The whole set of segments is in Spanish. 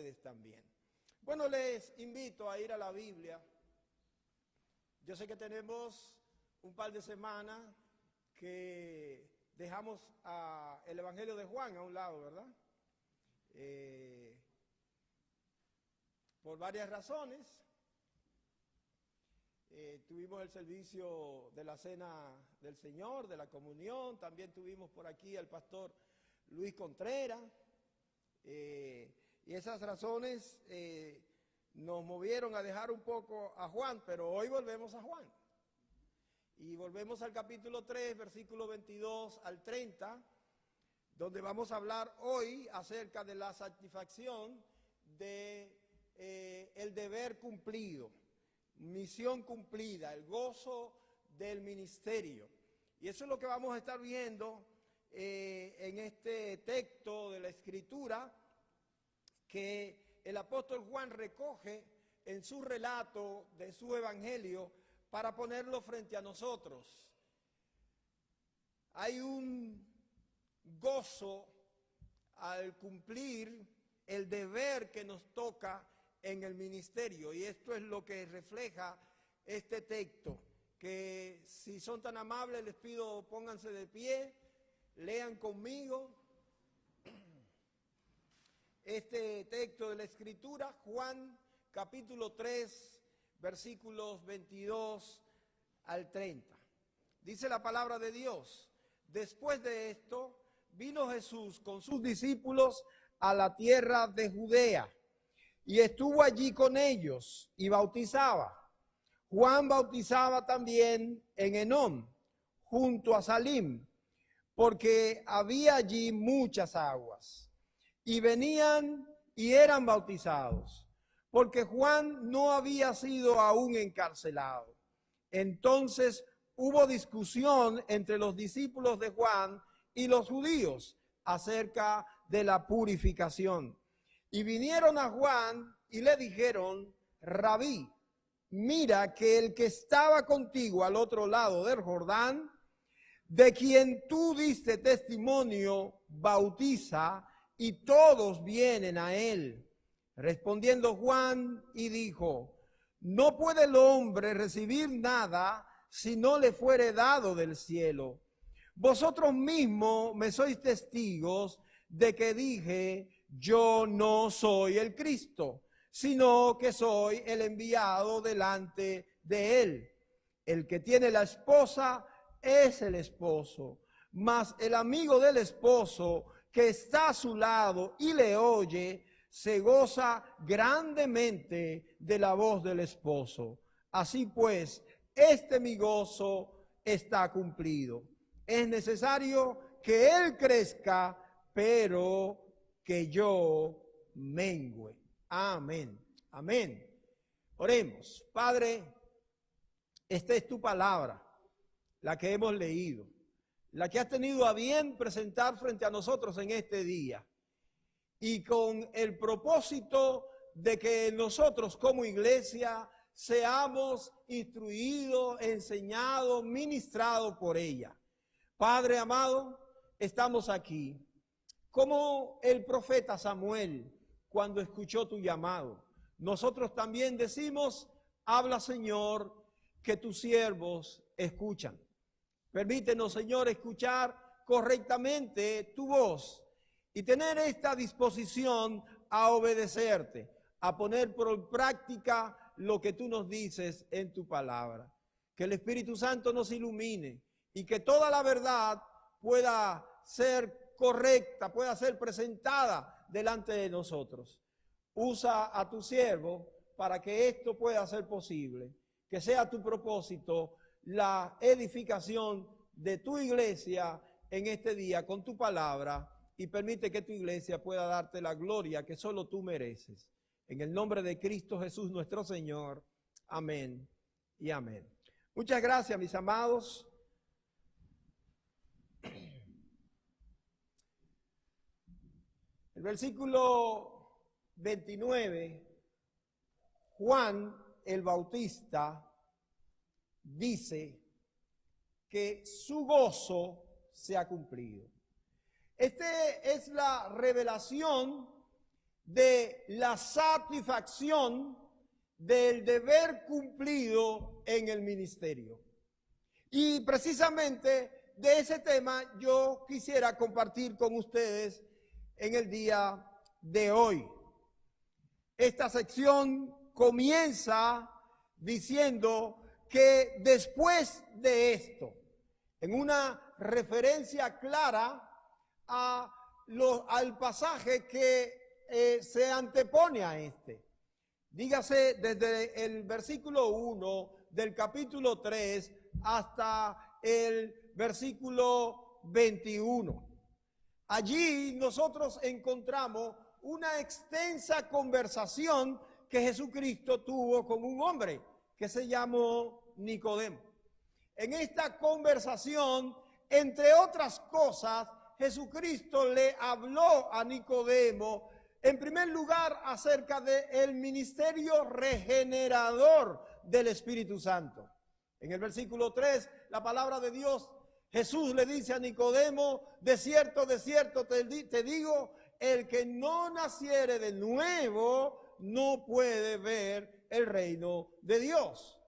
ustedes también. Bueno, les invito a ir a la Biblia. Yo sé que tenemos un par de semanas que dejamos el Evangelio de Juan a un lado, ¿verdad? Por varias razones. Tuvimos el servicio de la Cena del Señor, de la comunión. También tuvimos por aquí al pastor Luis Contreras. Y esas razones nos movieron a dejar un poco a Juan, pero hoy volvemos a Juan. Y volvemos al capítulo 3, versículo 22 al 30, donde vamos a hablar hoy acerca de la satisfacción de el deber cumplido, misión cumplida, el gozo del ministerio. Y eso es lo que vamos a estar viendo en este texto de la Escritura que el apóstol Juan recoge en su relato de su evangelio para ponerlo frente a nosotros. Hay un gozo al cumplir el deber que nos toca en el ministerio, y esto es lo que refleja este texto, que si son tan amables les pido pónganse de pie, lean conmigo este texto de la Escritura, Juan capítulo 3, versículos 22 al 30. Dice la palabra de Dios: después de esto, vino Jesús con sus discípulos a la tierra de Judea, y estuvo allí con ellos y bautizaba. Juan bautizaba también en Enón, junto a Salim, porque había allí muchas aguas. Y venían y eran bautizados, porque Juan no había sido aún encarcelado. Entonces hubo discusión entre los discípulos de Juan y los judíos acerca de la purificación. Y vinieron a Juan y le dijeron: Rabí, mira que el que estaba contigo al otro lado del Jordán, de quien tú diste testimonio, bautiza, y todos vienen a él. Respondiendo Juan y dijo: no puede el hombre recibir nada si no le fuere dado del cielo. Vosotros mismos me sois testigos de que dije: yo no soy el Cristo, sino que soy el enviado delante de él. El que tiene la esposa es el esposo, mas el amigo del esposo que está a su lado y le oye, se goza grandemente de la voz del esposo. Así pues, mi gozo está cumplido. Es necesario que él crezca, pero que yo mengüe. Amén. Amén. Oremos. Padre, esta es tu palabra, la que hemos leído, la que has tenido a bien presentar frente a nosotros en este día, y con el propósito de que nosotros como iglesia seamos instruidos, enseñados, ministrados por ella. Padre amado, estamos aquí como el profeta Samuel cuando escuchó tu llamado. Nosotros también decimos: habla, Señor, que tus siervos escuchan. Permítenos, Señor, escuchar correctamente tu voz y tener esta disposición a obedecerte, a poner por práctica lo que tú nos dices en tu palabra. Que el Espíritu Santo nos ilumine y que toda la verdad pueda ser correcta, pueda ser presentada delante de nosotros. Usa a tu siervo para que esto pueda ser posible. Que sea tu propósito la edificación de tu iglesia en este día con tu palabra, y permite que tu iglesia pueda darte la gloria que solo tú mereces. En el nombre de Cristo Jesús nuestro Señor. Amén y amén. Muchas gracias, mis amados. El versículo 29, Juan el Bautista dice que su gozo se ha cumplido. Esta es la revelación de la satisfacción del deber cumplido en el ministerio. Y precisamente de ese tema yo quisiera compartir con ustedes en el día de hoy. Esta sección comienza diciendo que después de esto, en una referencia clara al pasaje que se antepone a este. Dígase desde el versículo 1 del capítulo 3 hasta el versículo 21. Allí nosotros encontramos una extensa conversación que Jesucristo tuvo con un hombre que se llamó Nicodemo. En esta conversación, entre otras cosas, Jesucristo le habló a Nicodemo, en primer lugar, acerca del ministerio regenerador del Espíritu Santo. En el versículo 3, la palabra de Dios, Jesús le dice a Nicodemo, de cierto te digo, el que no naciere de nuevo no puede ver el reino de Dios.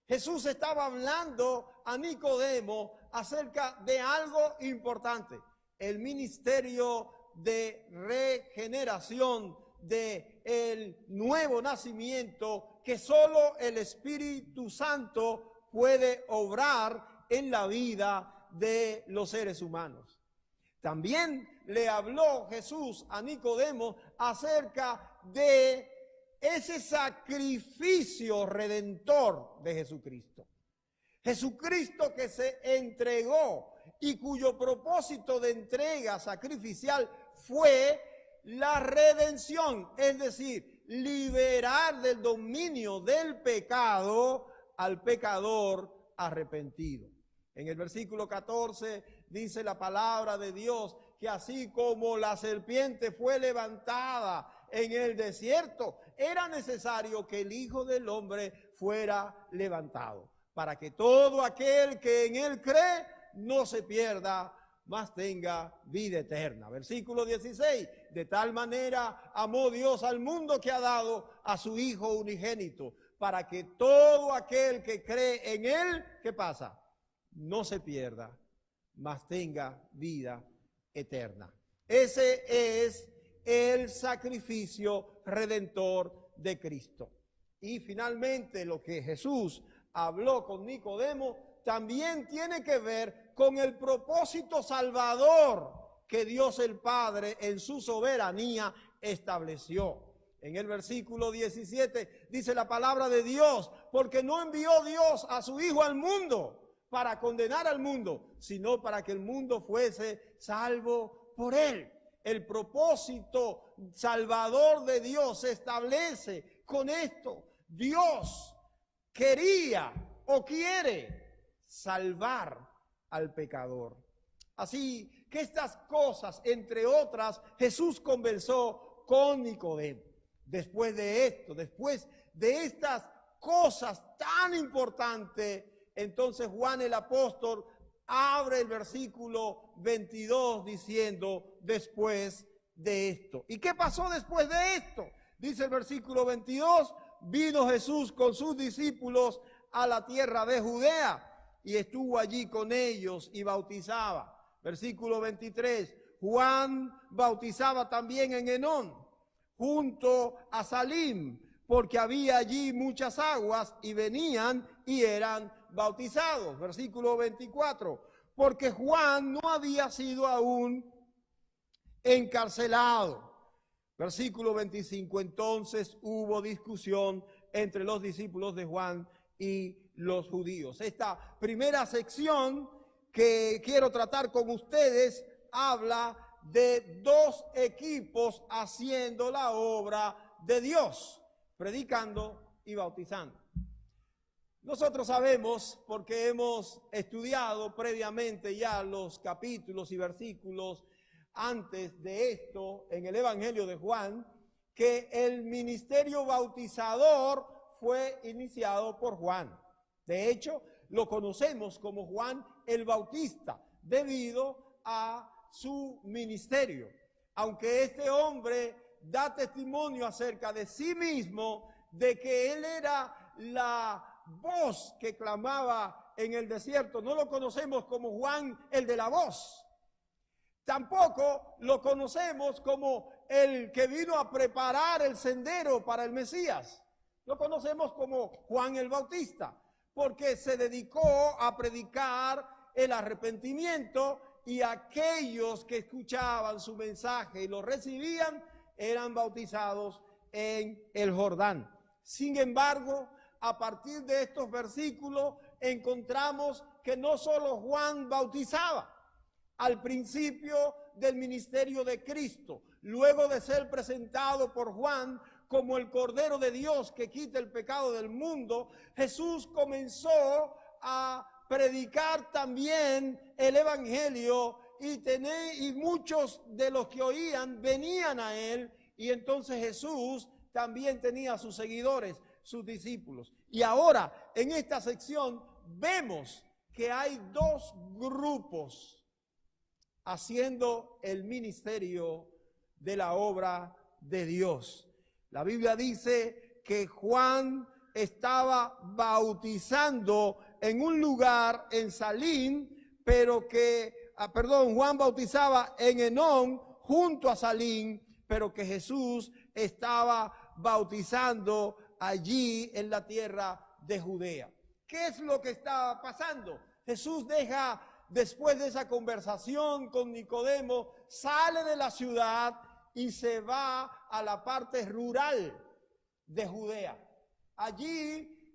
Jesús estaba hablando a Nicodemo acerca de algo importante, el ministerio de regeneración, de el nuevo nacimiento que solo el Espíritu Santo puede obrar en la vida de los seres humanos. También le habló Jesús a Nicodemo acerca de ese sacrificio redentor de Jesucristo. Jesucristo que se entregó y cuyo propósito de entrega sacrificial fue la redención, es decir, liberar del dominio del pecado al pecador arrepentido. En el versículo 14 dice la palabra de Dios que así como la serpiente fue levantada en el desierto, era necesario que el Hijo del Hombre fuera levantado, para que todo aquel que en él cree no se pierda, mas tenga vida eterna. Versículo 16, de tal manera amó Dios al mundo que ha dado a su Hijo unigénito, para que todo aquel que cree en él, ¿qué pasa? No se pierda, mas tenga vida eterna. Ese es el sacrificio redentor de Cristo. Y finalmente lo que Jesús habló con Nicodemo también tiene que ver con el propósito salvador que Dios el Padre en su soberanía estableció. En el versículo 17 dice la palabra de Dios, porque no envió Dios a su Hijo al mundo para condenar al mundo, sino para que el mundo fuese salvo por él. El propósito salvador de Dios se establece con esto. Dios quería o quiere salvar al pecador. Así que estas cosas, entre otras, Jesús conversó con Nicodemo. Después de esto, después de estas cosas tan importantes, entonces Juan el apóstol abre el versículo 22 diciendo, después de esto. ¿Y qué pasó después de esto? Dice el versículo 22, vino Jesús con sus discípulos a la tierra de Judea y estuvo allí con ellos y bautizaba. Versículo 23, Juan bautizaba también en Enón, junto a Salim, porque había allí muchas aguas y venían y eran bautizados. Versículo 24, porque Juan no había sido aún encarcelado. Versículo 25, entonces hubo discusión entre los discípulos de Juan y los judíos. Esta primera sección que quiero tratar con ustedes habla de dos equipos haciendo la obra de Dios, predicando y bautizando. Nosotros sabemos, porque hemos estudiado previamente ya los capítulos y versículos antes de esto en el Evangelio de Juan, que el ministerio bautizador fue iniciado por Juan. De hecho, lo conocemos como Juan el Bautista, debido a su ministerio. Aunque este hombre da testimonio acerca de sí mismo, de que él era la voz que clamaba en el desierto. No lo conocemos como Juan el de la voz. Tampoco lo conocemos como el que vino a preparar el sendero para el Mesías. Lo conocemos como Juan el Bautista, porque se dedicó a predicar el arrepentimiento, y aquellos que escuchaban su mensaje y lo recibían eran bautizados en el Jordán. Sin embargo, a partir de estos versículos encontramos que no solo Juan bautizaba. Al principio del ministerio de Cristo, luego de ser presentado por Juan como el Cordero de Dios que quita el pecado del mundo, Jesús comenzó a predicar también el evangelio, y muchos de los que oían venían a él, y entonces Jesús también tenía sus seguidores, sus discípulos. Y ahora en esta sección vemos que hay dos grupos haciendo el ministerio de la obra de Dios. La Biblia dice que Juan estaba bautizando en un lugar en Salim, Juan bautizaba en Enón junto a Salim, pero que Jesús estaba bautizando allí en la tierra de Judea. ¿Qué es lo que estaba pasando? Jesús deja, después de esa conversación con Nicodemo, sale de la ciudad y se va a la parte rural de Judea. Allí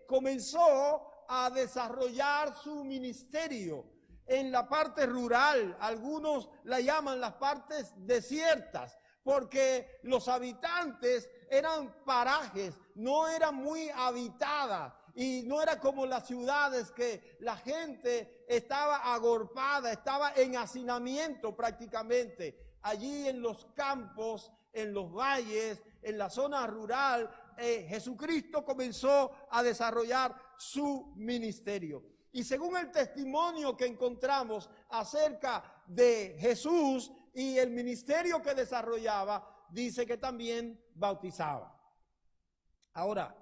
comenzó a desarrollar su ministerio en la parte rural. Algunos la llaman las partes desiertas, porque los habitantes eran parajes, no eran muy habitadas, y no era como las ciudades que la gente estaba agolpada, estaba en hacinamiento prácticamente. Allí en los campos, en los valles, en la zona rural, Jesucristo comenzó a desarrollar su ministerio. Y según el testimonio que encontramos acerca de Jesús y el ministerio que desarrollaba, dice que también bautizaba. Ahora,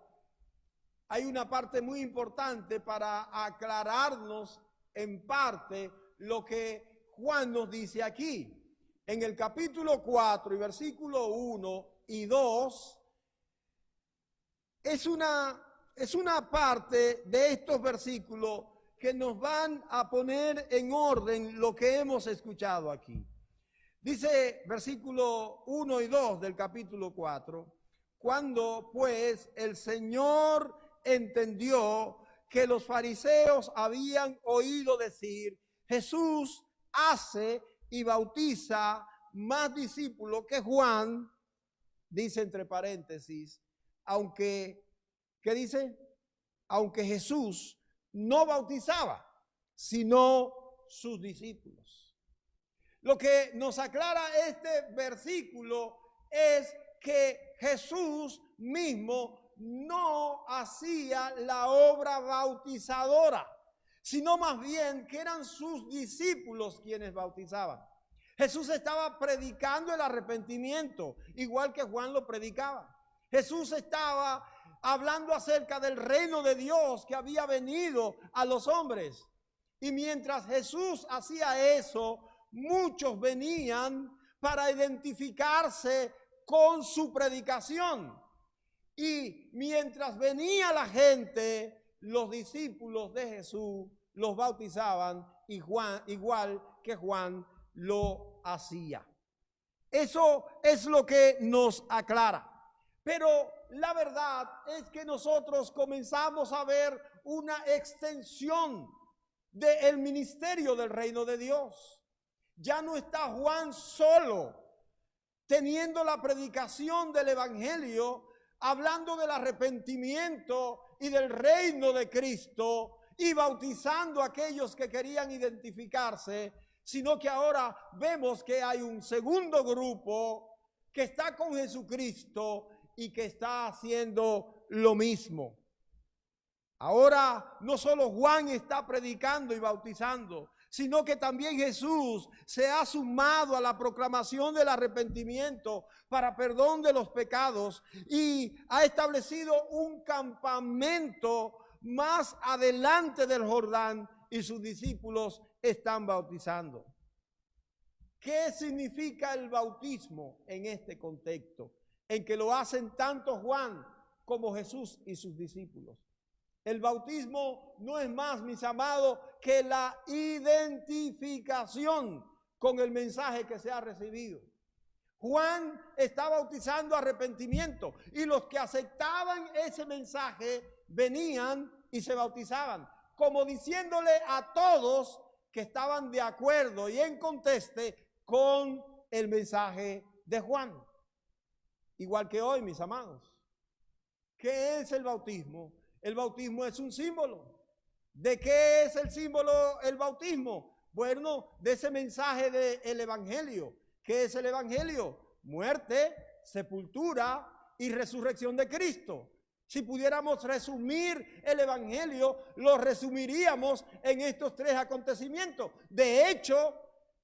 hay una parte muy importante para aclararnos en parte lo que Juan nos dice aquí. En el capítulo 4 y versículo 1 y 2, es una parte de estos versículos que nos van a poner en orden lo que hemos escuchado aquí. Dice versículo 1 y 2 del capítulo 4, cuando pues el Señor entendió que los fariseos habían oído decir, Jesús hace y bautiza más discípulos que Juan, dice entre paréntesis, aunque, ¿qué dice? Aunque Jesús no bautizaba, sino sus discípulos. Lo que nos aclara este versículo es que Jesús mismo no hacía la obra bautizadora, sino más bien que eran sus discípulos quienes bautizaban. Jesús estaba predicando el arrepentimiento, igual que Juan lo predicaba. Jesús estaba hablando acerca del reino de Dios que había venido a los hombres. Y mientras Jesús hacía eso, muchos venían para identificarse con su predicación. Y mientras venía la gente, los discípulos de Jesús los bautizaban, y Juan, igual que Juan lo hacía. Eso es lo que nos aclara. Pero la verdad es que nosotros comenzamos a ver una extensión del ministerio del reino de Dios. Ya no está Juan solo teniendo la predicación del evangelio, hablando del arrepentimiento y del reino de Cristo y bautizando a aquellos que querían identificarse, sino que ahora vemos que hay un segundo grupo que está con Jesucristo y que está haciendo lo mismo. Ahora no solo Juan está predicando y bautizando, sino que también Jesús se ha sumado a la proclamación del arrepentimiento para perdón de los pecados y ha establecido un campamento más adelante del Jordán y sus discípulos están bautizando. ¿Qué significa el bautismo en este contexto? En que lo hacen tanto Juan como Jesús y sus discípulos. El bautismo no es más, mis amados, que la identificación con el mensaje que se ha recibido. Juan está bautizando arrepentimiento y los que aceptaban ese mensaje venían y se bautizaban, como diciéndole a todos que estaban de acuerdo y en conteste con el mensaje de Juan. Igual que hoy, mis amados. ¿Qué es el bautismo? El bautismo es un símbolo. ¿De qué es el símbolo el bautismo? Bueno, de ese mensaje del Evangelio. ¿Qué es el Evangelio? Muerte, sepultura y resurrección de Cristo. Si pudiéramos resumir el Evangelio, lo resumiríamos en estos tres acontecimientos. De hecho,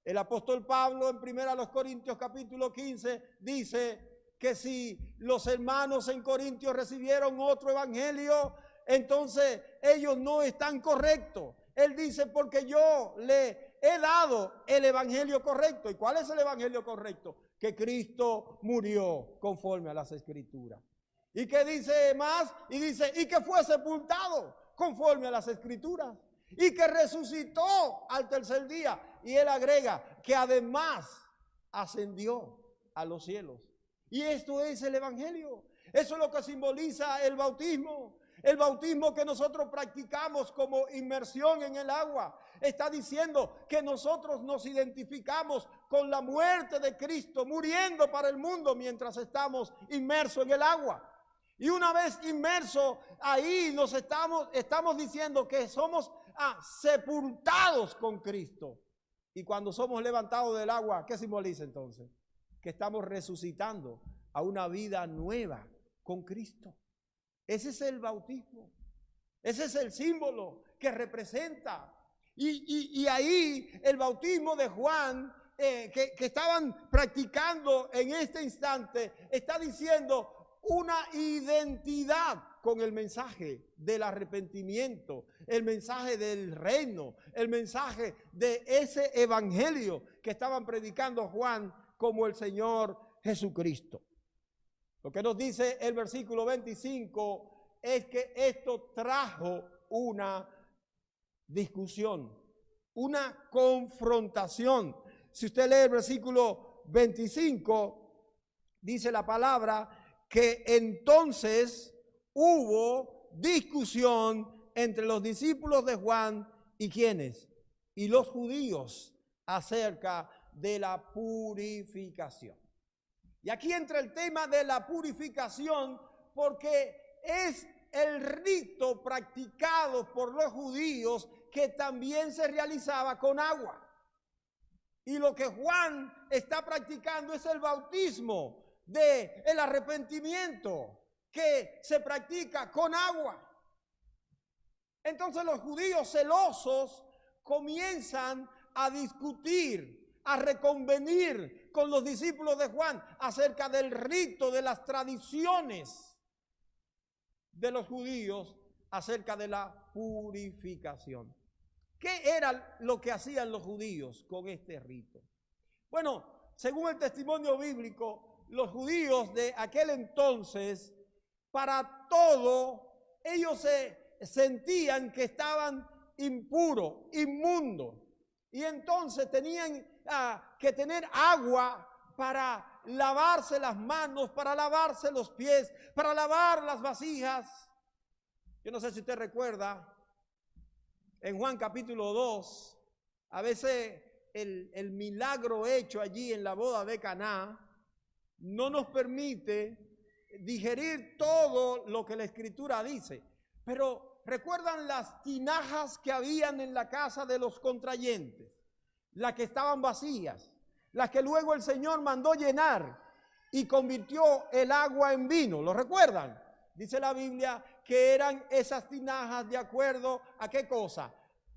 el apóstol Pablo en 1 Corintios capítulo 15 dice que si los hermanos en Corintios recibieron otro evangelio, entonces ellos no están correctos. Él dice, porque yo le he dado el evangelio correcto. ¿Y cuál es el evangelio correcto? Que Cristo murió conforme a las Escrituras. ¿Y qué dice más? Y dice, y que fue sepultado conforme a las Escrituras. Y que resucitó al tercer día. Y él agrega que además ascendió a los cielos. Y esto es el evangelio. Eso es lo que simboliza el bautismo. El bautismo que nosotros practicamos como inmersión en el agua. Está diciendo que nosotros nos identificamos con la muerte de Cristo, muriendo para el mundo mientras estamos inmersos en el agua. Y una vez inmersos ahí nos estamos diciendo que somos sepultados con Cristo. Y cuando somos levantados del agua, ¿qué simboliza entonces? Que estamos resucitando a una vida nueva con Cristo. Ese es el bautismo. Ese es el símbolo que representa. Y ahí el bautismo de Juan, que estaban practicando en este instante, está diciendo una identidad con el mensaje del arrepentimiento, el mensaje del reino, el mensaje de ese evangelio que estaban predicando Juan como el Señor Jesucristo. Lo que nos dice el versículo 25 es que esto trajo una discusión, una confrontación. Si usted lee el versículo 25, dice la palabra que entonces hubo discusión entre los discípulos de Juan y ¿quiénes? Y los judíos acerca de la purificación. Y aquí entra el tema de la purificación porque es el rito practicado por los judíos que también se realizaba con agua. Y lo que Juan está practicando es el bautismo del arrepentimiento que se practica con agua. Entonces los judíos celosos comienzan a discutir, a reconvenir con los discípulos de Juan acerca del rito, de las tradiciones de los judíos acerca de la purificación. ¿Qué era lo que hacían los judíos con este rito? Bueno, según el testimonio bíblico, los judíos de aquel entonces, para todo, ellos se sentían que estaban impuros, inmundos. Y entonces tenían que tener agua para lavarse las manos, para lavarse los pies, para lavar las vasijas. Yo no sé si usted recuerda, en Juan capítulo 2, a veces el milagro hecho allí en la boda de Caná no nos permite digerir todo lo que la Escritura dice. Pero ¿recuerdan las tinajas que habían en la casa de los contrayentes? Las que estaban vacías, las que luego el Señor mandó llenar y convirtió el agua en vino. ¿Lo recuerdan? Dice la Biblia que eran esas tinajas de acuerdo a qué cosa,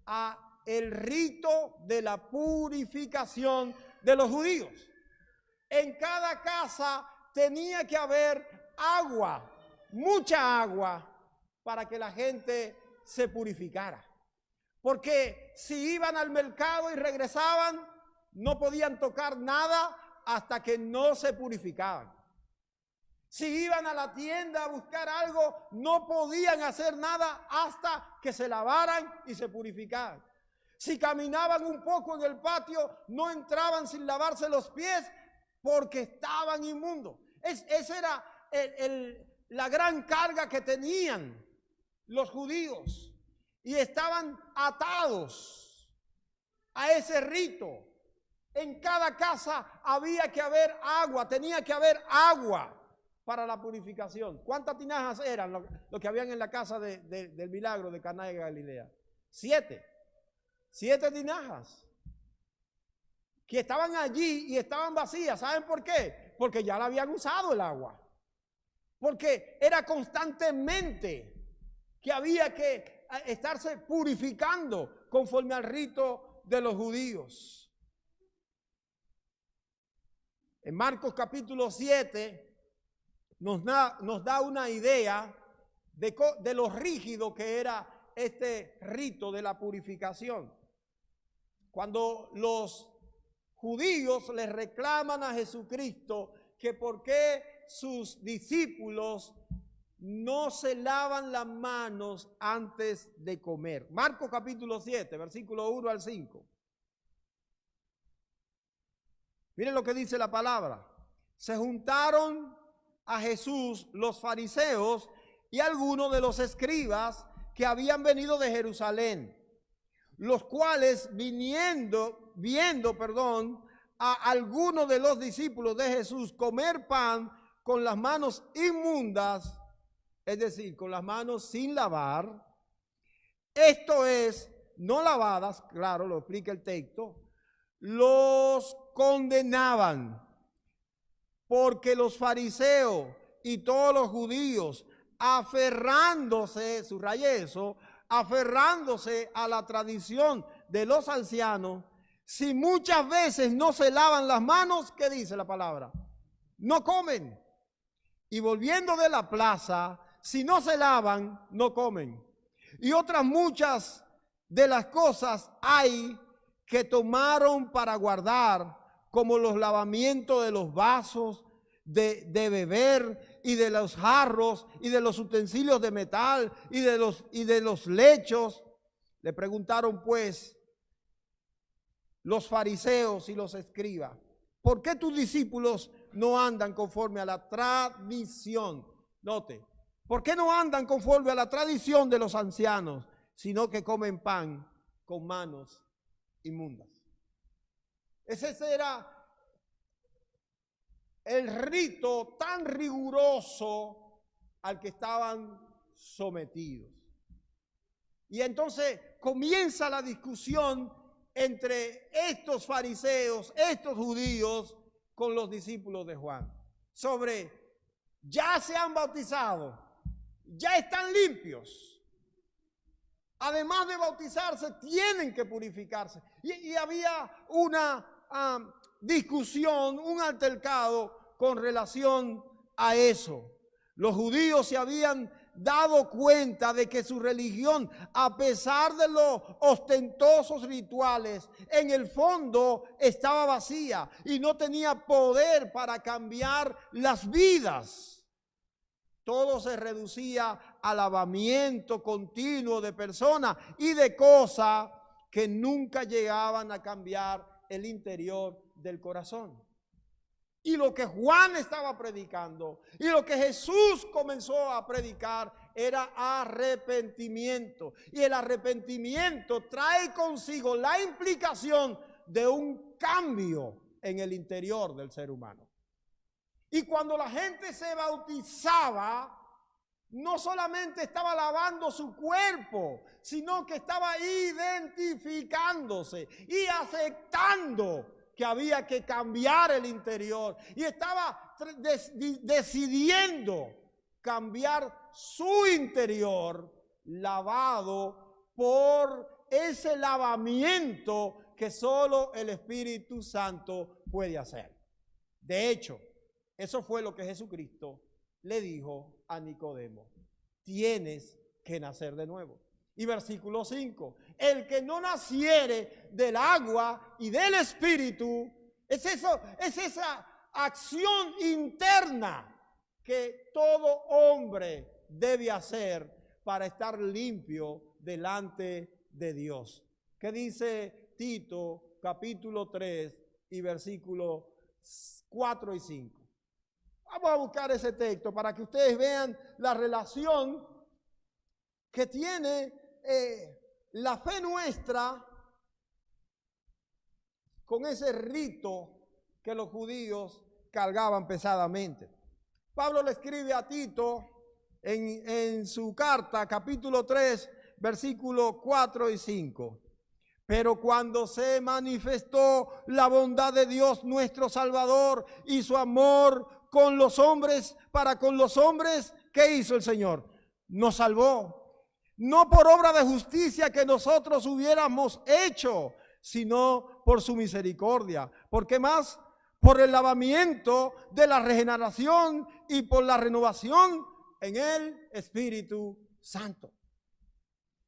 a el rito de la purificación de los judíos. En cada casa tenía que haber agua, mucha agua, para que la gente se purificara. Porque si iban al mercado y regresaban, no podían tocar nada hasta que no se purificaban. Si iban a la tienda a buscar algo, no podían hacer nada hasta que se lavaran y se purificaran. Si caminaban un poco en el patio, no entraban sin lavarse los pies porque estaban inmundos. Esa era la gran carga que tenían los judíos y estaban atados a ese rito. En cada casa había que haber agua, tenía que haber agua para la purificación. ¿Cuántas tinajas eran lo que habían en la casa del milagro de Caná de Galilea? 7 tinajas que estaban allí y estaban vacías. ¿Saben por qué? Porque ya la habían usado el agua. Porque era constantemente que había que estarse purificando conforme al rito de los judíos. En Marcos capítulo 7 nos da una idea de lo rígido que era este rito de la purificación. Cuando los judíos le reclaman a Jesucristo que por qué sus discípulos no se lavan las manos antes de comer. Marcos capítulo 7, versículo 1 al 5. Miren lo que dice la palabra. Se juntaron a Jesús los fariseos y algunos de los escribas que habían venido de Jerusalén, los cuales viendo a algunos de los discípulos de Jesús comer pan con las manos inmundas, es decir, con las manos sin lavar, esto es, no lavadas, claro, lo explica el texto, los condenaban, porque los fariseos y todos los judíos, aferrándose, subrayé eso, aferrándose a la tradición de los ancianos, si muchas veces no se lavan las manos, ¿qué dice la palabra? No comen. Y volviendo de la plaza, si no se lavan, no comen. Y otras muchas de las cosas hay que tomaron para guardar, como los lavamientos de los vasos de beber y de los jarros y de los utensilios de metal y de los lechos. Le preguntaron pues los fariseos y los escribas, ¿por qué tus discípulos no andan conforme a la tradición? Note, ¿por qué no andan conforme a la tradición de los ancianos, sino que comen pan con manos inmundas? Ese era el rito tan riguroso al que estaban sometidos. Y entonces comienza la discusión entre estos fariseos, estos judíos, con los discípulos de Juan, sobre ya se han bautizado, ya están limpios. Además de bautizarse, tienen que purificarse. Y había una discusión, un altercado con relación a eso. Los judíos se habían dado cuenta de que su religión, a pesar de los ostentosos rituales, en el fondo estaba vacía y no tenía poder para cambiar las vidas. Todo se reducía al lavamiento continuo de personas y de cosas que nunca llegaban a cambiar el interior del corazón. Y lo que Juan estaba predicando y lo que Jesús comenzó a predicar era arrepentimiento. Y el arrepentimiento trae consigo la implicación de un cambio en el interior del ser humano. Y cuando la gente se bautizaba, no solamente estaba lavando su cuerpo, sino que estaba identificándose y aceptando que había que cambiar el interior. Y estaba decidiendo cambiar su interior, lavado por ese lavamiento que solo el Espíritu Santo puede hacer. De hecho, eso fue lo que Jesucristo le dijo a Nicodemo: tienes que nacer de nuevo. Y versículo 5, el que no naciere del agua y del Espíritu, es esa acción interna que todo hombre debe hacer para estar limpio delante de Dios. ¿Qué dice Tito capítulo 3 y versículos 4 y 5? Vamos a buscar ese texto para que ustedes vean la relación que tiene la fe nuestra con ese rito que los judíos cargaban pesadamente. Pablo le escribe a Tito en su carta, capítulo 3, versículos 4 y 5. Pero cuando se manifestó la bondad de Dios nuestro Salvador y su amor con los hombres, para con los hombres, ¿qué hizo el Señor? Nos salvó. No por obra de justicia que nosotros hubiéramos hecho, sino por su misericordia. ¿Por qué más? Por el lavamiento de la regeneración y por la renovación en el Espíritu Santo.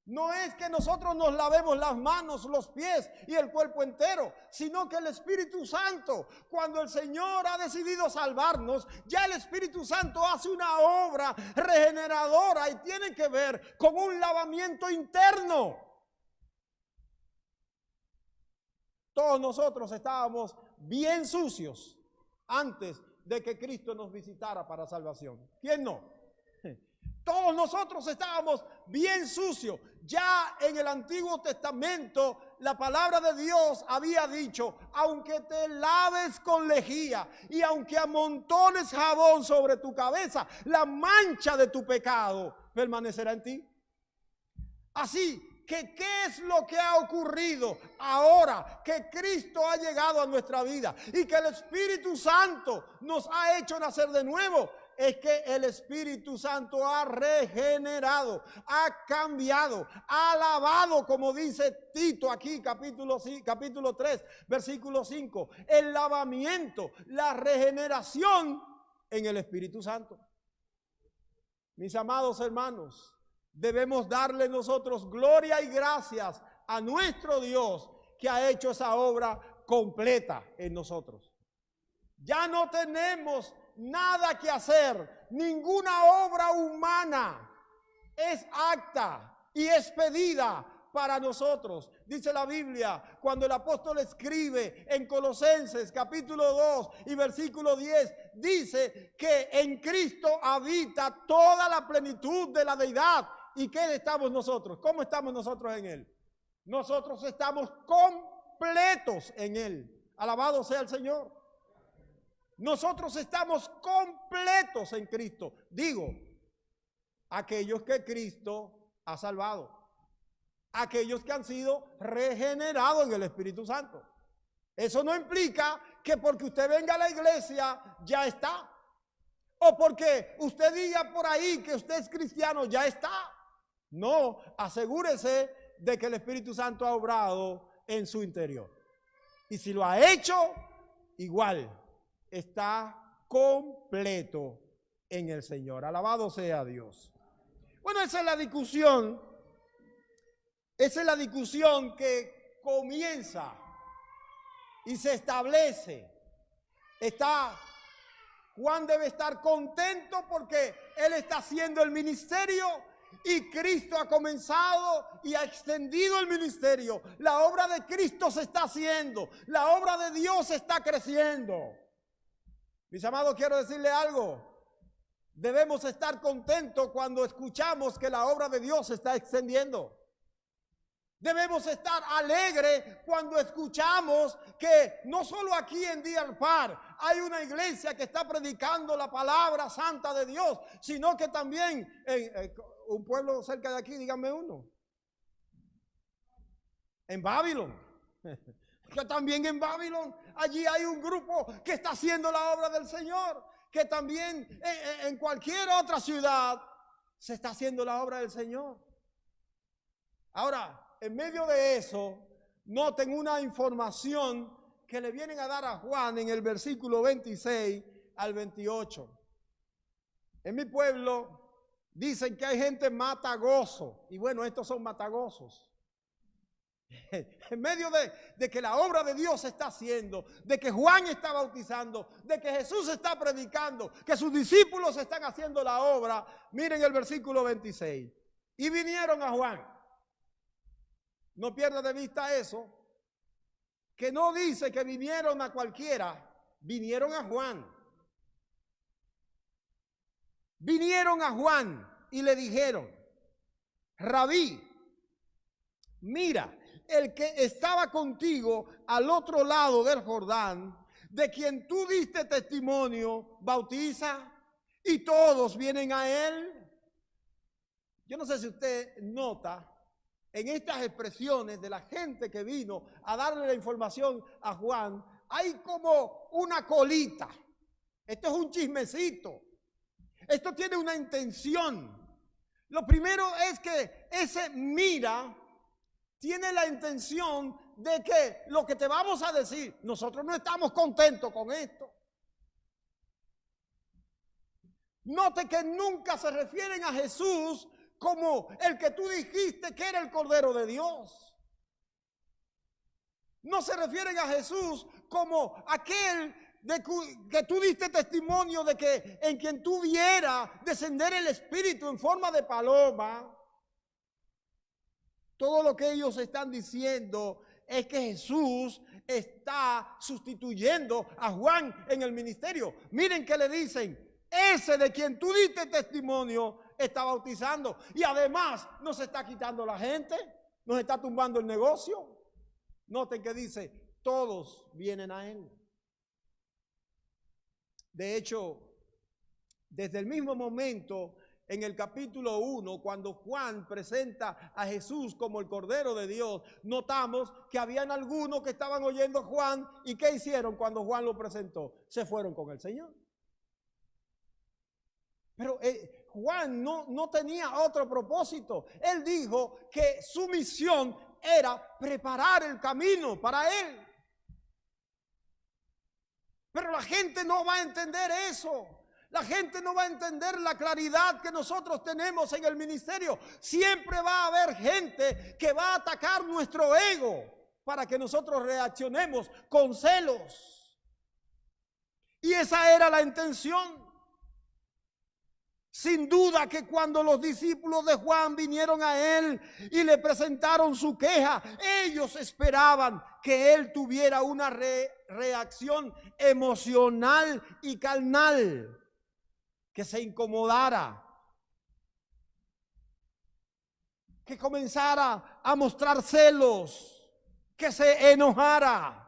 No es que nosotros nos lavemos las manos, los pies y el cuerpo entero, sino que el Espíritu Santo, cuando el Señor ha decidido salvarnos, ya el Espíritu Santo hace una obra regeneradora y tiene que ver con un lavamiento interno. Todos nosotros estábamos bien sucios antes de que Cristo nos visitara para salvación. ¿Quién no? Todos nosotros estábamos bien sucios. Ya en el Antiguo Testamento la palabra de Dios había dicho: aunque te laves con lejía y aunque amontones jabón sobre tu cabeza, la mancha de tu pecado permanecerá en ti. Así que, ¿qué es lo que ha ocurrido ahora que Cristo ha llegado a nuestra vida y que el Espíritu Santo nos ha hecho nacer de nuevo? Es que el Espíritu Santo ha regenerado, ha cambiado, ha lavado, como dice Tito aquí, capítulo 3, versículo 5, el lavamiento, la regeneración en el Espíritu Santo. Mis amados hermanos, debemos darle nosotros gloria y gracias a nuestro Dios que ha hecho esa obra completa en nosotros. Ya no tenemos nada que hacer, ninguna obra humana es apta y expedida para nosotros. Dice la Biblia, cuando el apóstol escribe en Colosenses capítulo 2 y versículo 10, dice que en Cristo habita toda la plenitud de la deidad. ¿Y qué estamos nosotros? ¿Cómo estamos nosotros en Él? Nosotros estamos completos en Él. Alabado sea el Señor. Nosotros estamos completos en Cristo. Digo, aquellos que Cristo ha salvado, aquellos que han sido regenerados en el Espíritu Santo. Eso no implica que porque usted venga a la iglesia ya está, o porque usted diga por ahí que usted es cristiano ya está. No, asegúrese de que el Espíritu Santo ha obrado en su interior. Y si lo ha hecho, igual está completo en el Señor. Alabado sea Dios. Bueno, esa es la discusión. Esa es la discusión que comienza y se establece. Juan debe estar contento porque él está haciendo el ministerio y Cristo ha comenzado y ha extendido el ministerio. La obra de Cristo se está haciendo. La obra de Dios está creciendo. Mis amados, quiero decirle algo. Debemos estar contentos cuando escuchamos que la obra de Dios se está extendiendo. Debemos estar alegres cuando escuchamos que no solo aquí en Deer Park hay una iglesia que está predicando la palabra santa de Dios, sino que también en un pueblo cerca de aquí, díganme uno, en Babilón. Que también en Babilón, allí hay un grupo que está haciendo la obra del Señor. Que también en cualquier otra ciudad se está haciendo la obra del Señor. Ahora, en medio de eso, noten una información que le vienen a dar a Juan en el versículo 26 al 28. En mi pueblo dicen que hay gente matagoso, y bueno, estos son matagosos. En medio de que la obra de Dios se está haciendo, de que Juan está bautizando, de que Jesús está predicando, que sus discípulos están haciendo la obra, miren el versículo 26. Y vinieron a Juan. No pierda de vista eso, que no dice que vinieron a cualquiera, vinieron a Juan. Vinieron a Juan y le dijeron: Rabí, mira, el que estaba contigo al otro lado del Jordán, de quien tú diste testimonio, bautiza, y todos vienen a él. Yo no sé si usted nota en estas expresiones de la gente que vino a darle la información a Juan, hay como una colita. Esto es un chismecito. Esto tiene una intención. Lo primero es que ese mira tiene la intención de que lo que te vamos a decir, nosotros no estamos contentos con esto. Note que nunca se refieren a Jesús como el que tú dijiste que era el Cordero de Dios. No se refieren a Jesús como aquel que tú diste testimonio de que en quien tú vieras descender el Espíritu en forma de paloma. Todo lo que ellos están diciendo es que Jesús está sustituyendo a Juan en el ministerio. Miren que le dicen: ese de quien tú diste testimonio está bautizando, y además nos está quitando la gente, nos está tumbando el negocio. Noten que dice: todos vienen a él. De hecho, desde el mismo momento en el capítulo 1, cuando Juan presenta a Jesús como el Cordero de Dios, notamos que habían algunos que estaban oyendo a Juan, y ¿qué hicieron cuando Juan lo presentó? Se fueron con el Señor. Pero Juan no tenía otro propósito. Él dijo que su misión era preparar el camino para él. Pero la gente no va a entender eso. La gente no va a entender la claridad que nosotros tenemos en el ministerio. Siempre va a haber gente que va a atacar nuestro ego para que nosotros reaccionemos con celos. Y esa era la intención. Sin duda que cuando los discípulos de Juan vinieron a él y le presentaron su queja, ellos esperaban que él tuviera una reacción emocional y carnal, que se incomodara, que comenzara a mostrar celos, que se enojara.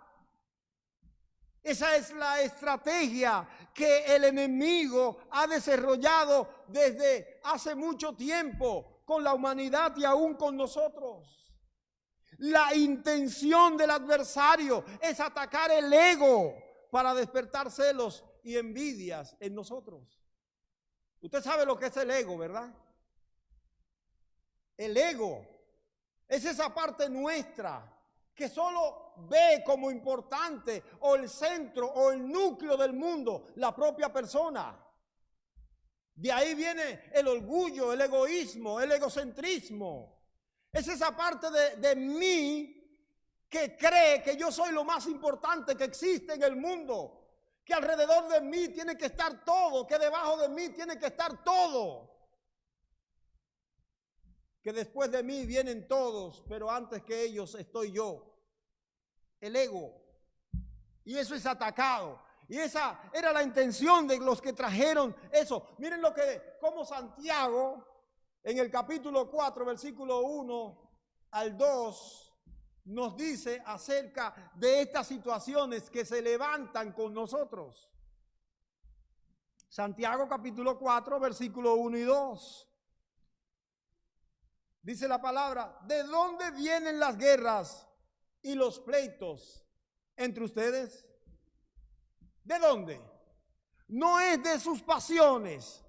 Esa es la estrategia que el enemigo ha desarrollado desde hace mucho tiempo con la humanidad y aún con nosotros. La intención del adversario es atacar el ego para despertar celos y envidias en nosotros. Usted sabe lo que es el ego, ¿verdad? El ego es esa parte nuestra que solo ve como importante o el centro o el núcleo del mundo la propia persona. De ahí viene el orgullo, el egoísmo, el egocentrismo. Es esa parte de mí que cree que yo soy lo más importante que existe en el mundo, que alrededor de mí tiene que estar todo, que debajo de mí tiene que estar todo, que después de mí vienen todos, pero antes que ellos estoy yo. El ego. Y eso es atacado. Y esa era la intención de los que trajeron eso. Miren cómo Santiago, en el capítulo 4, versículo 1 al 2, nos dice acerca de estas situaciones que se levantan con nosotros. Santiago capítulo 4, versículo 1 y 2. Dice la palabra: ¿de dónde vienen las guerras y los pleitos entre ustedes? ¿De dónde? No es de sus pasiones,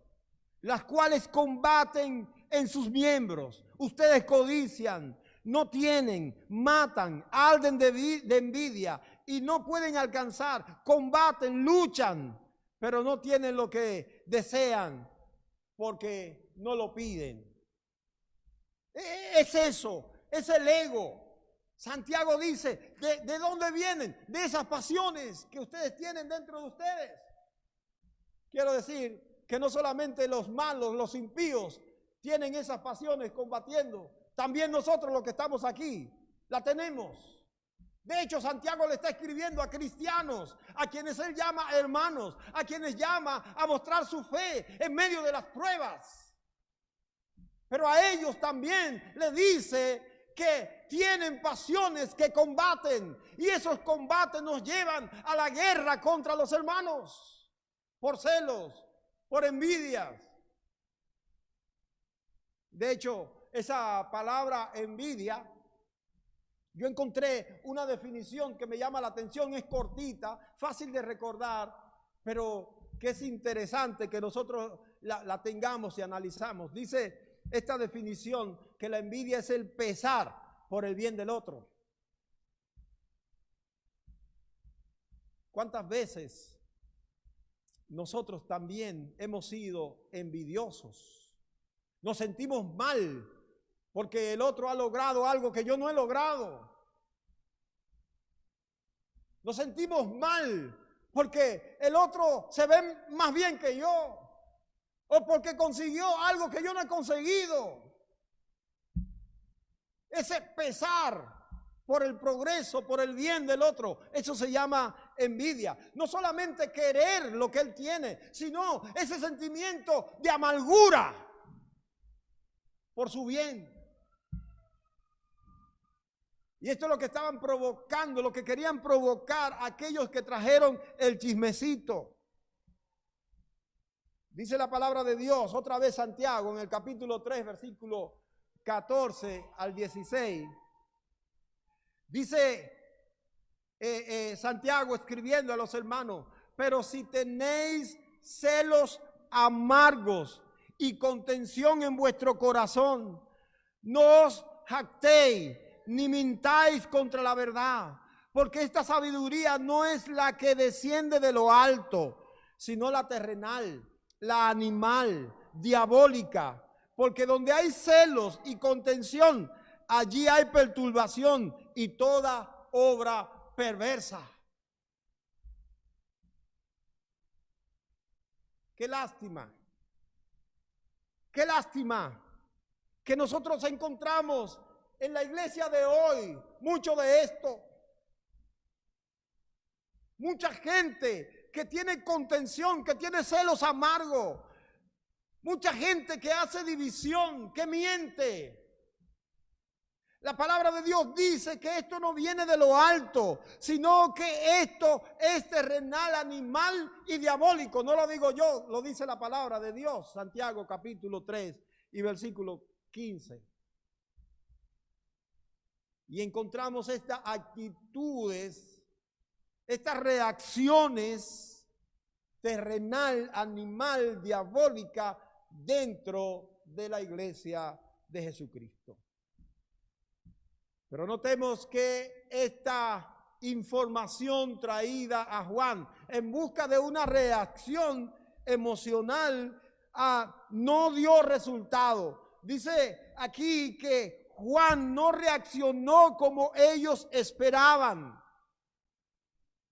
las cuales combaten en sus miembros. Ustedes codician no tienen, matan, arden de envidia y no pueden alcanzar, combaten, luchan, pero no tienen lo que desean porque no lo piden. Es eso, es el ego. Santiago dice, ¿de dónde vienen? De esas pasiones que ustedes tienen dentro de ustedes. Quiero decir que no solamente los malos, los impíos, tienen esas pasiones combatiendo. También nosotros los que estamos aquí, la tenemos. De hecho, Santiago le está escribiendo a cristianos, a quienes él llama hermanos, a quienes llama a mostrar su fe en medio de las pruebas. Pero a ellos también le dice que tienen pasiones que combaten, y esos combates nos llevan a la guerra contra los hermanos, por celos, por envidias. De hecho, esa palabra envidia, yo encontré una definición que me llama la atención, es cortita, fácil de recordar, pero que es interesante que nosotros la tengamos y analizamos. Dice esta definición que la envidia es el pesar por el bien del otro. ¿Cuántas veces nosotros también hemos sido envidiosos? Nos sentimos mal porque el otro ha logrado algo que yo no he logrado. Nos sentimos mal porque el otro se ve más bien que yo, o porque consiguió algo que yo no he conseguido. Ese pesar por el progreso, por el bien del otro, eso se llama envidia. No solamente querer lo que él tiene, sino ese sentimiento de amargura por su bien. Y esto es lo que estaban provocando, lo que querían provocar aquellos que trajeron el chismecito. Dice la palabra de Dios, otra vez Santiago, en el capítulo 3, versículo 14 al 16. Dice Santiago escribiendo a los hermanos, pero si tenéis celos amargos y contención en vuestro corazón, no os jactéis ni mintáis contra la verdad, porque esta sabiduría no es la que desciende de lo alto, sino la terrenal, la animal, diabólica, porque donde hay celos y contención, allí hay perturbación y toda obra perversa. Qué lástima que nosotros encontramos en la iglesia de hoy mucho de esto. Mucha gente que tiene contención, que tiene celos amargos. Mucha gente que hace división, que miente. La palabra de Dios dice que esto no viene de lo alto, sino que esto es terrenal, animal y diabólico. No lo digo yo, lo dice la palabra de Dios. Santiago capítulo 3 y versículo 15. Y encontramos estas actitudes, estas reacciones terrenal, animal, diabólica dentro de la iglesia de Jesucristo. Pero notemos que esta información traída a Juan en busca de una reacción emocional no dio resultado. Dice aquí que Juan no reaccionó como ellos esperaban.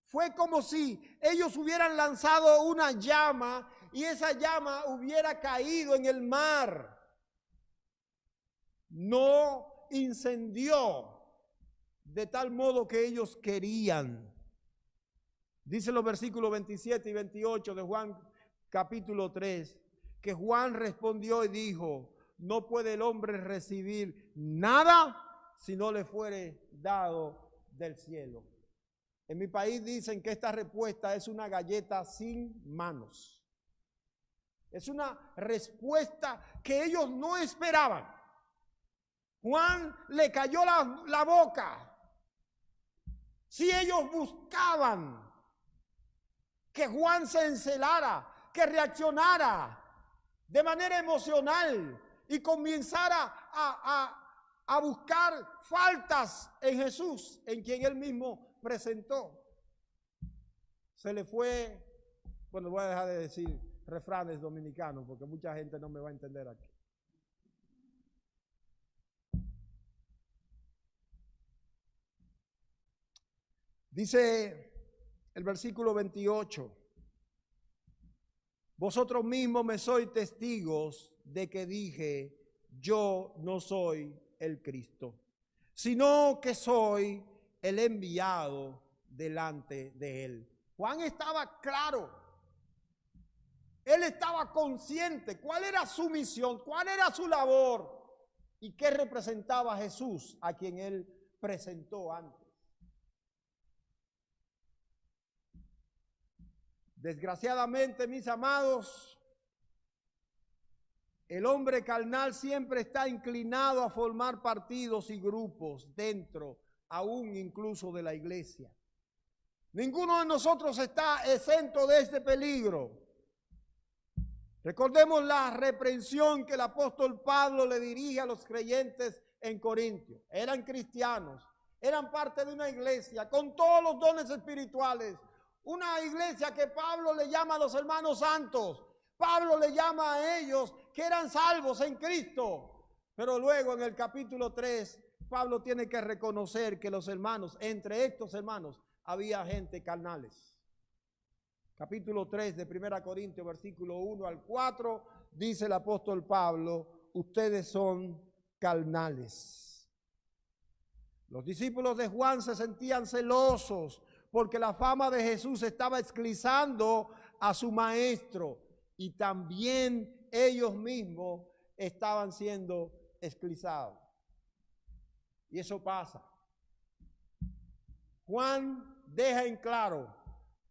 Fue como si ellos hubieran lanzado una llama y esa llama hubiera caído en el mar. No incendió de tal modo que ellos querían. Dice los versículos 27 y 28 de Juan capítulo 3, que Juan respondió y dijo: no puede el hombre recibir nada si no le fuere dado del cielo. En mi país dicen que esta respuesta es una galleta sin manos. Es una respuesta que ellos no esperaban. Juan le cayó la boca. Si ellos buscaban que Juan se encelara, que reaccionara de manera emocional y comenzara a buscar faltas en Jesús, en quien él mismo presentó. Se le fue, bueno, voy a dejar de decir refranes dominicanos porque mucha gente no me va a entender aquí. Dice el versículo 28, vosotros mismos me sois testigos de que dije, yo no soy el Cristo, sino que soy el enviado delante de él. Juan estaba claro, él estaba consciente cuál era su misión, cuál era su labor y qué representaba Jesús a quien él presentó antes. Desgraciadamente, mis amados, el hombre carnal siempre está inclinado a formar partidos y grupos dentro, aún incluso de la iglesia. Ninguno de nosotros está exento de este peligro. Recordemos la reprensión que el apóstol Pablo le dirige a los creyentes en Corintios. Eran cristianos, eran parte de una iglesia con todos los dones espirituales. Una iglesia que Pablo le llama a los hermanos santos. Pablo le llama a ellos que eran salvos en Cristo. Pero luego en el capítulo 3, Pablo tiene que reconocer que los hermanos, entre estos hermanos, había gente carnales. Capítulo 3 de 1 Corintios, versículo 1 al 4, dice el apóstol Pablo, ustedes son carnales. Los discípulos de Juan se sentían celosos porque la fama de Jesús estaba esclizando a su maestro y también ellos mismos estaban siendo esclizados. Y eso pasa. Juan deja en claro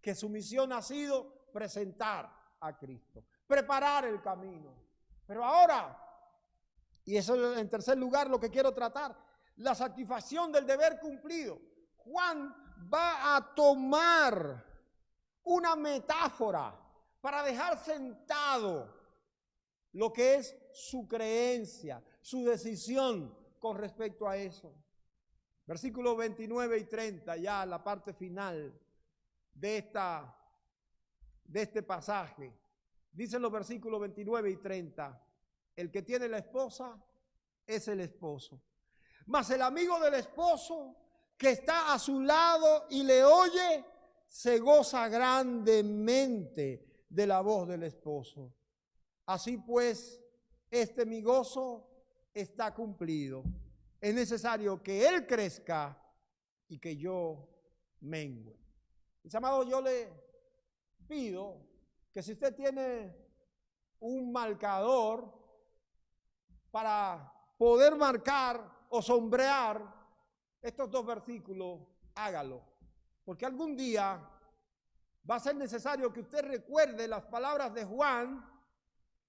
que su misión ha sido presentar a Cristo, preparar el camino. Pero ahora, y eso en tercer lugar lo que quiero tratar, la satisfacción del deber cumplido. Juan va a tomar una metáfora para dejar sentado lo que es su creencia, su decisión con respecto a eso. Versículos 29 y 30, ya la parte final de este pasaje. Dicen los versículos 29 y 30, el que tiene la esposa es el esposo. Mas el amigo del esposo que está a su lado y le oye, se goza grandemente de la voz del esposo. Así pues, mi gozo está cumplido. Es necesario que él crezca y que yo mengue. Mis amados, yo le pido que si usted tiene un marcador para poder marcar o sombrear estos dos versículos, hágalo. Porque algún día va a ser necesario que usted recuerde las palabras de Juan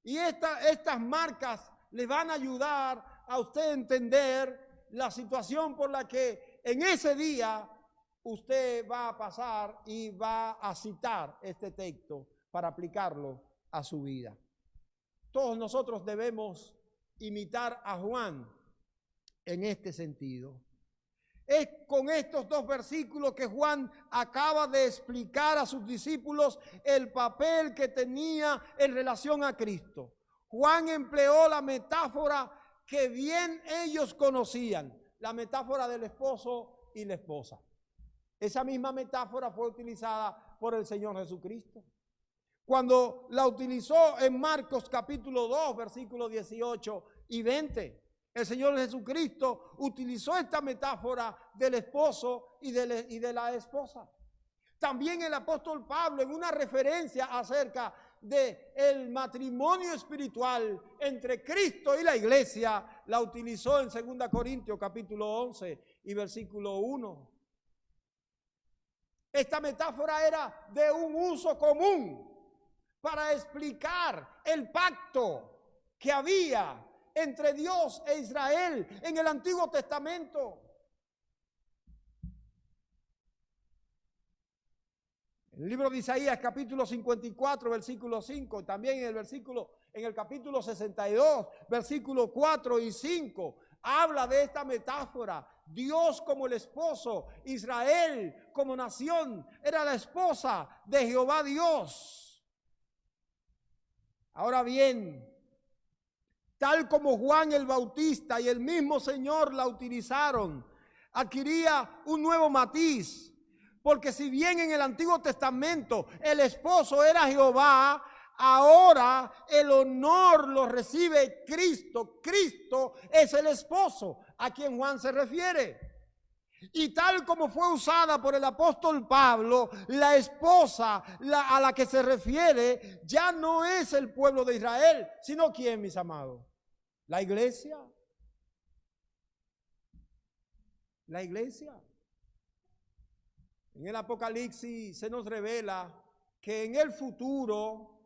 y estas marcas le van a ayudar a usted entender la situación por la que en ese día usted va a pasar y va a citar este texto para aplicarlo a su vida. Todos nosotros debemos imitar a Juan en este sentido. Es con estos dos versículos que Juan acaba de explicar a sus discípulos el papel que tenía en relación a Cristo. Juan empleó la metáfora que bien ellos conocían, la metáfora del esposo y la esposa. Esa misma metáfora fue utilizada por el Señor Jesucristo. Cuando la utilizó en Marcos capítulo 2, versículos 18 y 20, el Señor Jesucristo utilizó esta metáfora del esposo y de la esposa. También el apóstol Pablo, en una referencia acerca del matrimonio espiritual entre Cristo y la iglesia, la utilizó en 2 Corintios capítulo 11 y versículo 1. Esta metáfora era de un uso común para explicar el pacto que había entre Dios e Israel en el Antiguo Testamento. En el libro de Isaías, capítulo 54, versículo 5, también en el capítulo 62, versículos 4 y 5, habla de esta metáfora. Dios como el esposo, Israel como nación, era la esposa de Jehová Dios. Ahora bien, tal como Juan el Bautista y el mismo Señor la utilizaron, adquiría un nuevo matiz. Porque si bien en el Antiguo Testamento el esposo era Jehová, ahora el honor lo recibe Cristo. Cristo es el esposo a quien Juan se refiere. Y tal como fue usada por el apóstol Pablo, la esposa a la que se refiere ya no es el pueblo de Israel, sino ¿quién, mis amados? La iglesia. La iglesia. En el Apocalipsis se nos revela que en el futuro,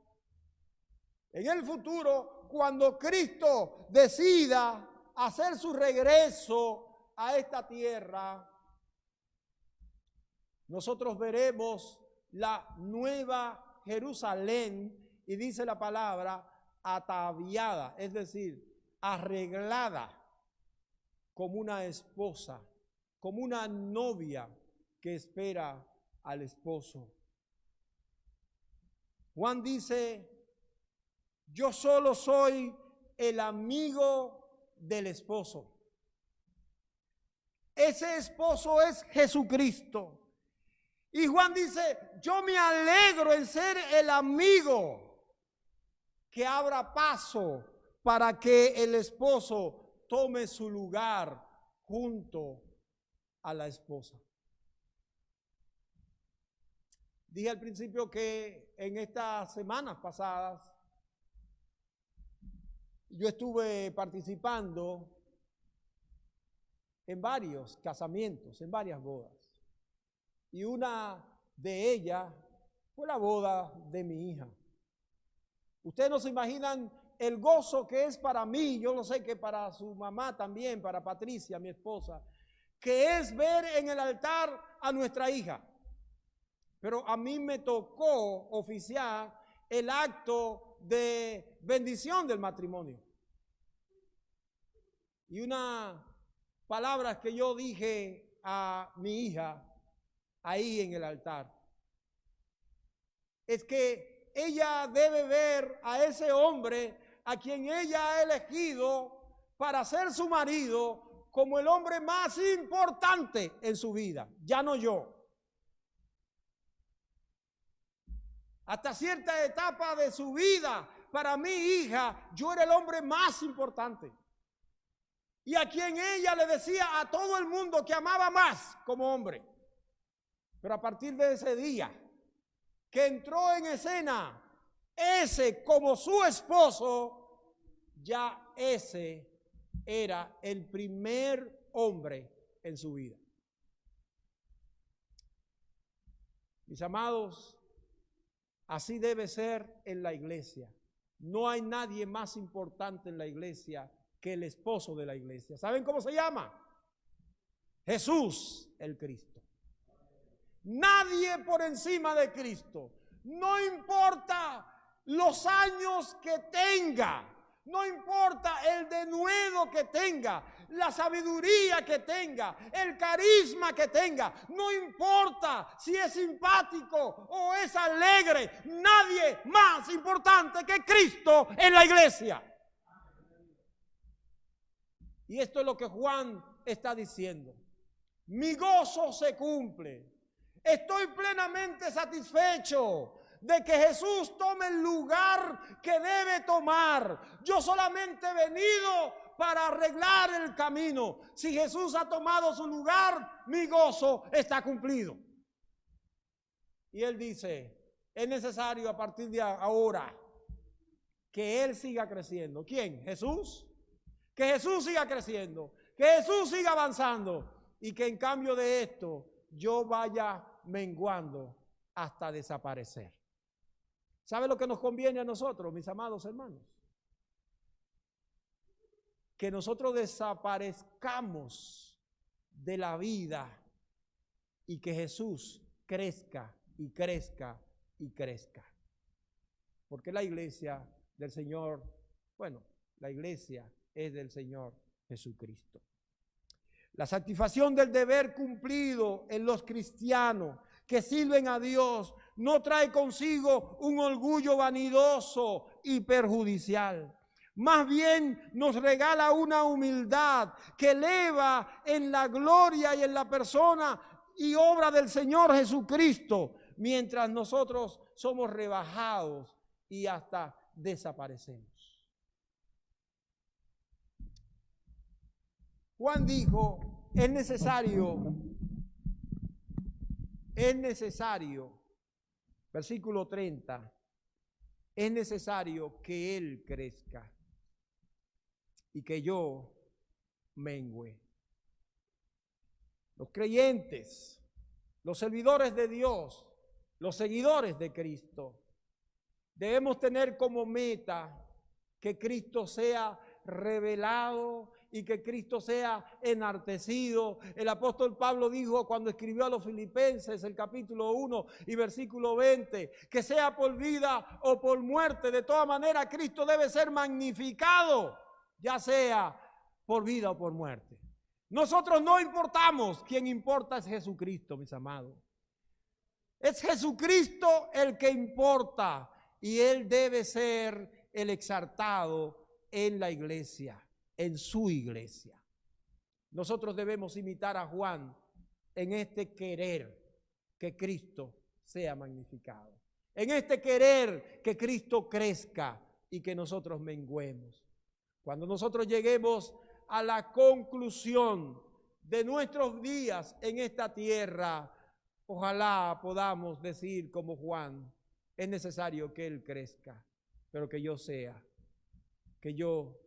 cuando Cristo decida hacer su regreso a esta tierra, nosotros veremos la nueva Jerusalén, y dice la palabra ataviada, es decir, arreglada como una esposa, como una novia que espera al esposo. Juan dice: yo solo soy el amigo del esposo. Ese esposo es Jesucristo. Y Juan dice: yo me alegro en ser el amigo que abra paso para que el esposo tome su lugar junto a la esposa. Dije al principio que en estas semanas pasadas yo estuve participando en varios casamientos, en varias bodas. Y una de ellas fue la boda de mi hija. Ustedes no se imaginan el gozo que es para mí, yo lo sé que para su mamá también, para Patricia, mi esposa, que es ver en el altar a nuestra hija. Pero a mí me tocó oficiar el acto de bendición del matrimonio. Y una palabra que yo dije a mi hija ahí en el altar es que ella debe ver a ese hombre a quien ella ha elegido para ser su marido como el hombre más importante en su vida, ya no yo. Hasta cierta etapa de su vida, para mi hija, yo era el hombre más importante. Y a quien ella le decía a todo el mundo que amaba más como hombre. Pero a partir de ese día que entró en escena ese como su esposo, ya ese era el primer hombre en su vida. Mis amados, así debe ser en la iglesia. No hay nadie más importante en la iglesia que el esposo de la iglesia. ¿Saben cómo se llama? Jesús el Cristo. Nadie por encima de Cristo. No importa los años que tenga, no importa el denuedo que tenga, la sabiduría que tenga, el carisma que tenga, no importa si es simpático o es alegre, nadie más importante que Cristo en la iglesia. Y esto es lo que Juan está diciendo. Mi gozo se cumple. Estoy plenamente satisfecho de que Jesús tome el lugar que debe tomar. Yo solamente he venido para arreglar el camino. Si Jesús ha tomado su lugar, mi gozo está cumplido. Y él dice, es necesario a partir de ahora que Él siga creciendo. ¿Quién? Jesús. Que Jesús siga creciendo, que Jesús siga avanzando y que en cambio de esto yo vaya menguando hasta desaparecer. ¿Sabe lo que nos conviene a nosotros, mis amados hermanos? Que nosotros desaparezcamos de la vida y que Jesús crezca y crezca y crezca. Porque la iglesia del Señor, bueno, la iglesia es del Señor Jesucristo. La satisfacción del deber cumplido en los cristianos que sirven a Dios no trae consigo un orgullo vanidoso y perjudicial. Más bien nos regala una humildad que eleva en la gloria y en la persona y obra del Señor Jesucristo, mientras nosotros somos rebajados y hasta desaparecemos. Juan dijo, es necesario, versículo 30, es necesario que Él crezca y que yo mengüe. Los creyentes, los servidores de Dios, los seguidores de Cristo, debemos tener como meta que Cristo sea revelado y que Cristo sea enaltecido. El apóstol Pablo dijo cuando escribió a los Filipenses el capítulo 1 y versículo 20, que sea por vida o por muerte, de toda manera Cristo debe ser magnificado, ya sea por vida o por muerte. Nosotros no importamos, quien importa es Jesucristo, mis amados. Es Jesucristo el que importa y Él debe ser el exaltado en la iglesia, en su iglesia. Nosotros debemos imitar a Juan en este querer que Cristo sea magnificado, en este querer que Cristo crezca y que nosotros menguemos. Cuando nosotros lleguemos a la conclusión de nuestros días en esta tierra, ojalá podamos decir como Juan, es necesario que Él crezca, pero que yo sea, que yo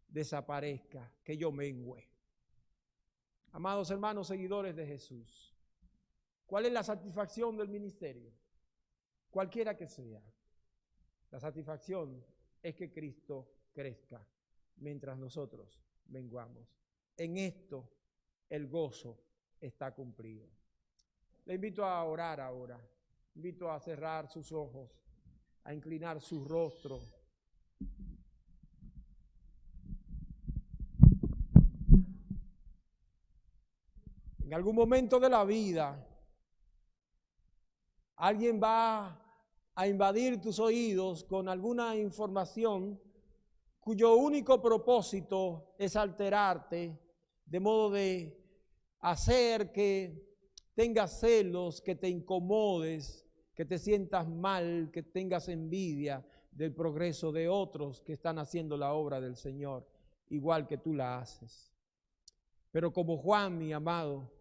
desaparezca, que yo mengüe. Amados hermanos, seguidores de Jesús, ¿cuál es la satisfacción del ministerio? Cualquiera que sea. La satisfacción es que Cristo crezca mientras nosotros menguamos. En esto el gozo está cumplido. Le invito a orar ahora. Invito a cerrar sus ojos, a inclinar su rostro. En algún momento de la vida, alguien va a invadir tus oídos con alguna información cuyo único propósito es alterarte, de modo de hacer que tengas celos, que te incomodes, que te sientas mal, que tengas envidia del progreso de otros que están haciendo la obra del Señor, igual que tú la haces. Pero como Juan, mi amado,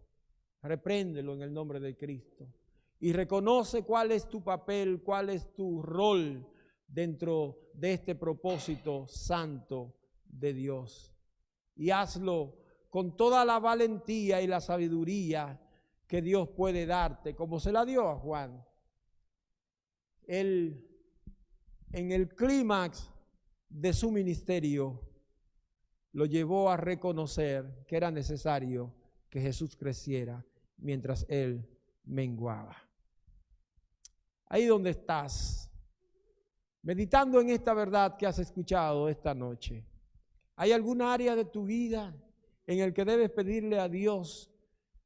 repréndelo en el nombre de Cristo y reconoce cuál es tu papel, cuál es tu rol dentro de este propósito santo de Dios. Y hazlo con toda la valentía y la sabiduría que Dios puede darte, como se la dio a Juan. Él, en el clímax de su ministerio, lo llevó a reconocer que era necesario que Jesús creciera mientras Él menguaba. Ahí donde estás, meditando en esta verdad que has escuchado esta noche, ¿hay alguna área de tu vida en el que debes pedirle a Dios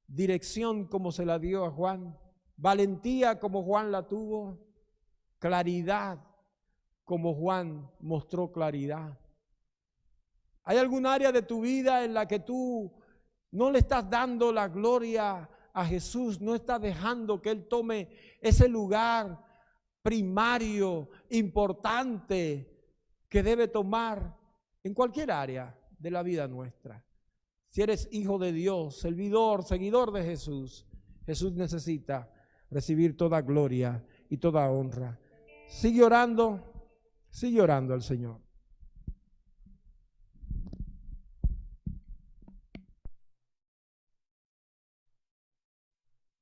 dirección como se la dio a Juan, valentía como Juan la tuvo, claridad como Juan mostró claridad? ¿Hay algún área de tu vida en la que tú no le estás dando la gloria a Jesús, no estás dejando que Él tome ese lugar primario, importante, que debe tomar en cualquier área de la vida nuestra? Si eres hijo de Dios, servidor, seguidor de Jesús, Jesús necesita recibir toda gloria y toda honra. Sigue orando al Señor.